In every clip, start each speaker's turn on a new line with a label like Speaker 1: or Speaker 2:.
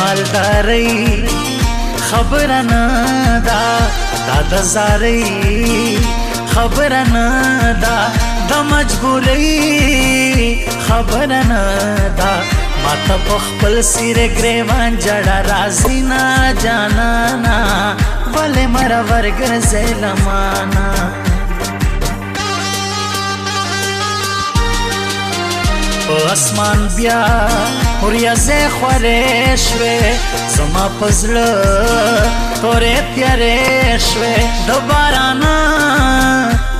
Speaker 1: مالداري خبره نه دا د زاري خبره نه دا د مجبوري خبره نه دا ماته په خپل سیر ګریوان جړه راځي نه جانانا ولې مره ورګرځې لمانا په اسمان بیا وریځې خورې شوې زما په زړه تورې تیارې شوې د باران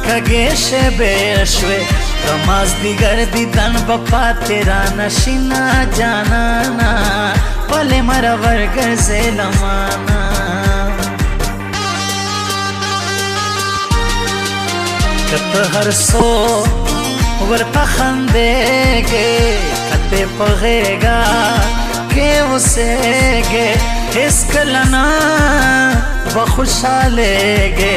Speaker 1: کږې شپې شوې د مازدیګر دیدن به پاتې رانشي نه جانانا ولې مره ورګرځې لمانا که ته هر څو ورته خندېږې کته په غېږه کې اوسېږې هېڅکله نه به خوشحالېږې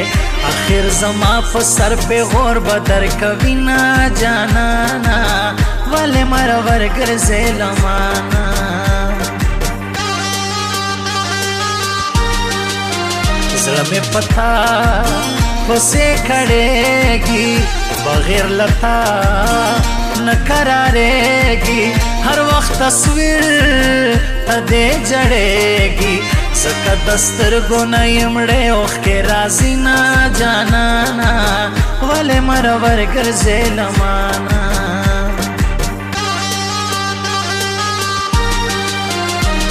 Speaker 1: اخر زما په سر پیغور به درکوي نه جانانا ولې مره ورګرځې لمانا زړه مې پتا پسې کړېږي بغیر لتا نکرارېږي هر وخت تصویر ته دې جړېږي ځکه د سترګو نه یې مړې اوښکې راځي نه جانانا ولې مره ورګرځې لمانا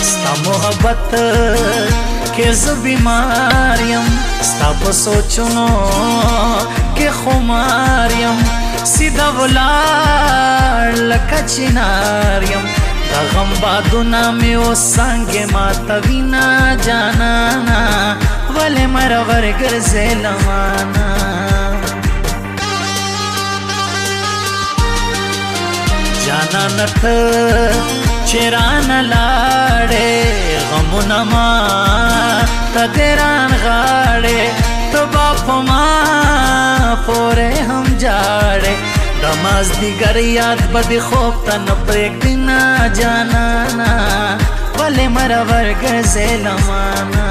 Speaker 1: ستا محبت کې زه بیمار یم ستا په سوچونو کې خمار یم سیده ولاړ لکه چنار یم د غم بادونه مې اوس څانګې ماتوي نه جانانا ولې مره ورګرځې لمانا جانانه ته چې رانه لاړې غمونه ما ته دې رانغاړې ته به په ما پورې هم جاړې د مازدیګر یاد به دې خوب ته نه پرېږدي نه جانانا ولې مره ورګرځې لمانا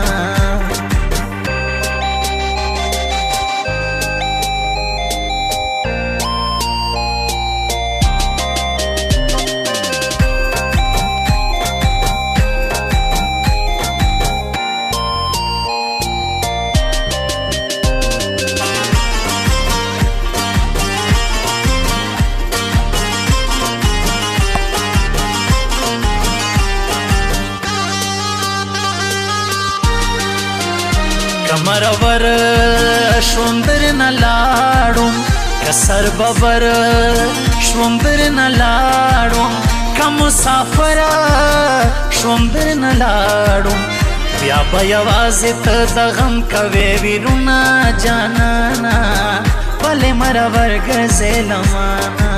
Speaker 1: مرور شوم درنه لاړم که سر ببر شوم درنه لاړم که مسافر شوم درنه لاړم بیا به یوازې ته د غم کوې ویرونه جانانا ولې مره ورګرځې لمانا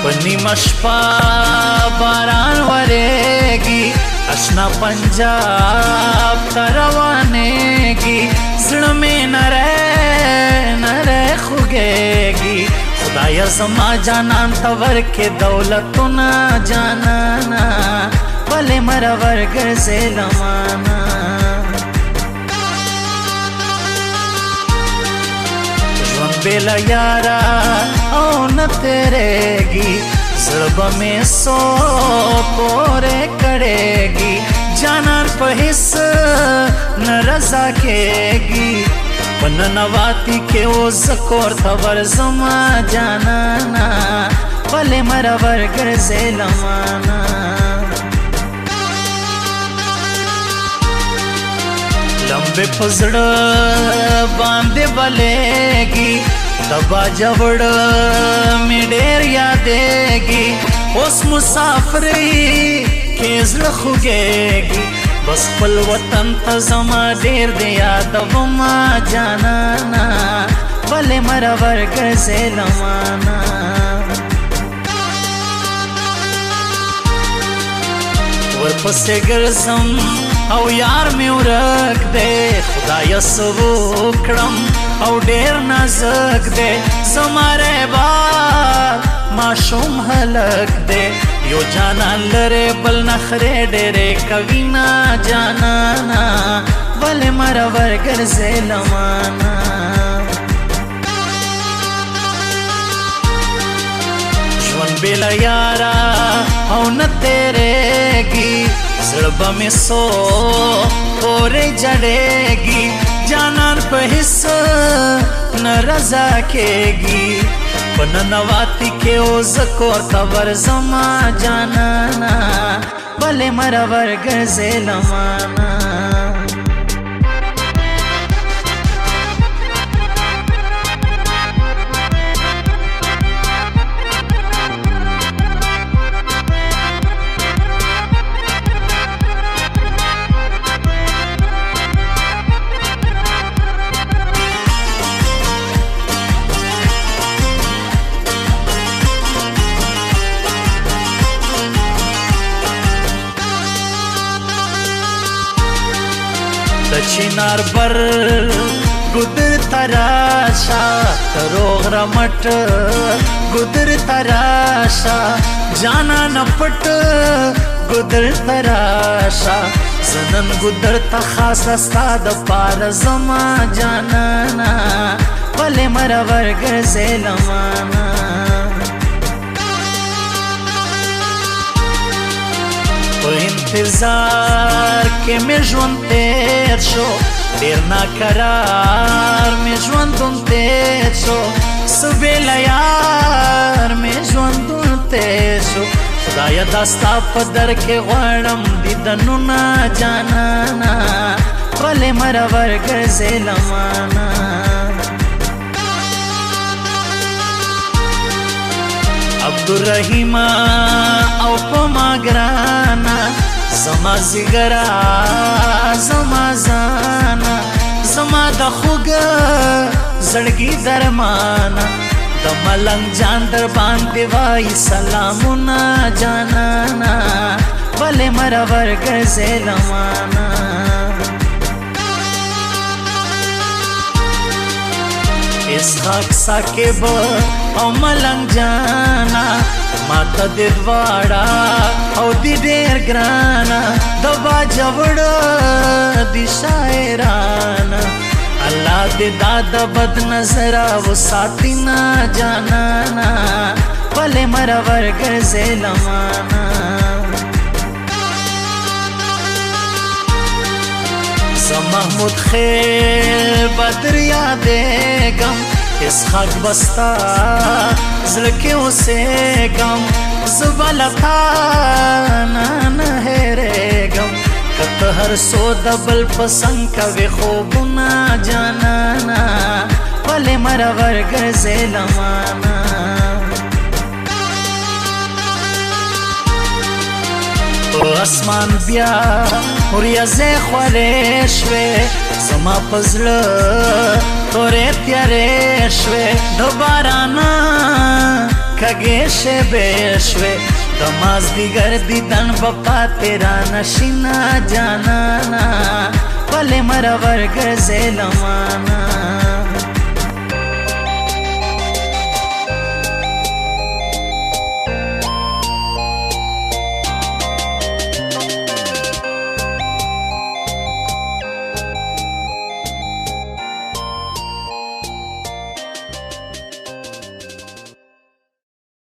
Speaker 1: په نیمه شپه باران ورېږي اشنا پنجاب ته روانېږي زړه مې نری خوږېږي خدایه زما جانان ته ورکې دولتونه جانانا ولې مره ورګرځې لمانا ژوند بې له یاره او نه تېرېږي زړه به مې سو پورې کړېږي جانان په هېڅ نه رضا کېږي په ننواتي کې اوس زه کور ته ورځمه جانانا ولې مره ورګرځې لمانا لمبې په زړه باندې بلېږي د باجوړ مې ډېر یادېږي اوس مسافرۍ کې زړه خوږېږي بس خپل وطن ته زما ډېر دې یادومه جانانا ولې مره ورګرځې لمانا ورپسې ګرځم او یار مې ورک دی خدایه څه وکړم او ډېر نازک دی زما رهبار माशूम हलक दे यो जाना लरे बल नखरे डेरे कविना जानाना वले मरा वर्गर से लमाना जवन बेला यारा औ न तेरेगी जड़बा में सो ओरे जड़ेगी जानन पे हिस्सा न रजा केगी नवाती के ओज को खबर जमा जानाना भले मरा वर्ग से लमाना चिनार बर गुदर तराशा तरोग रमट गुदर तराशा जाना नपट गुदर तराशा जनन गुदर तखास साद पार जमा जानाना भले मरा वर्ग से लमाना इंतजार के में ژوند تیر شو ډیر ناقرار में ژوند تیر شو سبیل یار में ژوند تیر شو خدایا داستا په در کې غواړم دیدنو نا جانانا ولې مرا ورګ زلمانا عبدالرحیم او پما گرانا زما زگرا زما زانا زما د خوګ زړګي درمانا د ملنګ جان در باندې وای سلامونه جانانا ولې مرا ورګ زلمانا اسحاق ساکب او ملنګ جانا ماته د دواړه او د ډېر ګرانا د باجوړ د شاعرانا الله دې داد بد نظر او ساتینا جانانا ولې مرا ورګ زلمانا محمود خیل بدر یادېږم اسحاق بستا زړه کې اوسېږم زه به له تا نه هېرېږم که ته هر څو د بل پسند کوې خوبونه جانانا ولې مرا ورګ زلمانا اسمان بیا وریځې خورې شوې زما په زړه تورې تیارې شوې د باران کږې شېبې شوې د مازدیګر دیدن به پاتې رانشي نه جانانا ولې مرا ورګ زلمانا